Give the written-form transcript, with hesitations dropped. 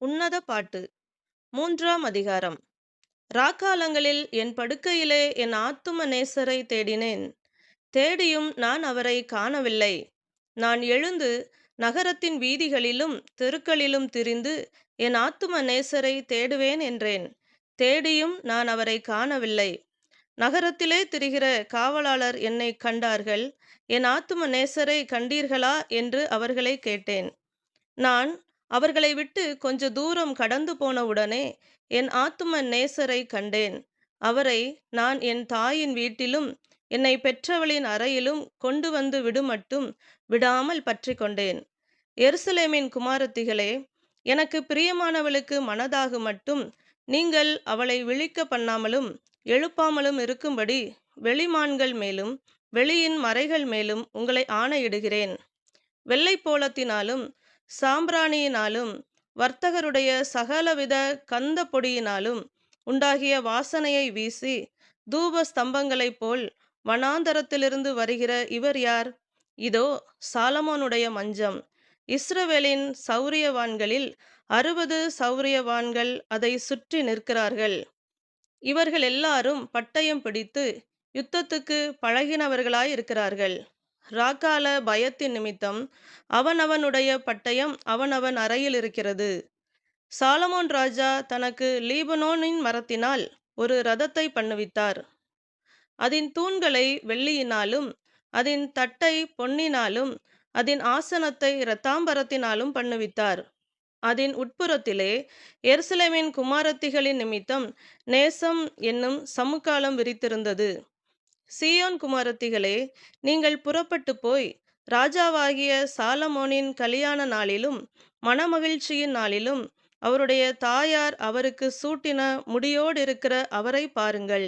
உன்னத பாட்டு மூன்றாம் அதிகாரம். ராக்காலங்களில் என் படுக்கையிலே என் ஆத்தும நேசரை தேடினேன். தேடியும் நான் அவரை காணவில்லை. நான் எழுந்து நகரத்தின் வீதிகளிலும் தெருக்களிலும் திரிந்து என் ஆத்தும நேசரை தேடுவேன் என்றேன். தேடியும் நான் அவரை காணவில்லை. நகரத்திலே திரிகிற காவலாளர் என்னை கண்டார்கள். என் ஆத்தும நேசரை கண்டீர்களா என்று அவர்களை கேட்டேன். நான் அவர்களை விட்டு கொஞ்ச தூரம் கடந்து போனவுடனே என் ஆத்தும நேசரை கண்டேன். அவரை நான் என் தாயின் வீட்டிலும் என்னை பெற்றவளின் அறையிலும் கொண்டு வந்து விடுமட்டும் விடாமல் பற்றி கொண்டேன். எருசலேமின் குமாரத்திகளே, எனக்கு பிரியமானவளுக்கு மனதாக மட்டும் நீங்கள் அவளை விழிக்க பண்ணாமலும் எழுப்பாமலும் இருக்கும்படி வெளிமான்கள் மேலும் வெளியின் மறைகள் மேலும் உங்களை ஆணையிடுகிறேன். வெள்ளைப்போளத்தினாலும் சாம்பிராணியினாலும் வர்த்தகருடைய சகலவித கந்த பொடியினாலும் உண்டாகிய வாசனையை வீசி தூப ஸ்தம்பங்களைப் போல் வனாந்தரத்திலிருந்து வருகிற இவர் யார்? இதோ சாலமோனுடைய மஞ்சம். இஸ்ரவேலின் சௌரியவான்களில் 60 சௌரியவான்கள் அதை சுற்றி நிற்கிறார்கள். இவர்கள் எல்லாரும் பட்டயம் பிடித்து யுத்தத்துக்கு பழகினவர்களாயிருக்கிறார்கள். ராக்கால பயத்தின் நிமித்தம் அவனவனுடைய பட்டயம் அவனவன் அறையில் இருக்கிறது. சாலமோன் ராஜா தனக்கு லீபனோனின் மரத்தினால் ஒரு இரதத்தை பண்ணுவித்தார். அதன் தூண்களை வெள்ளியினாலும் அதன் தட்டை பொன்னினாலும் அதன் ஆசனத்தை இரத்தாம்பரத்தினாலும் பண்ணுவித்தார். அதன் உட்புறத்திலே எருசலேமின் குமாரத்திகளின் நிமித்தம் நேசம் என்னும் சமுக்காளம் விரித்திருந்தது. சீயோன் குமாரத்திகளே, நீங்கள் புறப்பட்டு போய் ராஜாவாகிய சாலமோனின் கல்யாண நாளிலும் மனமகிழ்ச்சியின் நாளிலும் அவருடைய தாயார் அவருக்கு சூட்டின முடியோடிருக்கிற அவரை பாருங்கள்.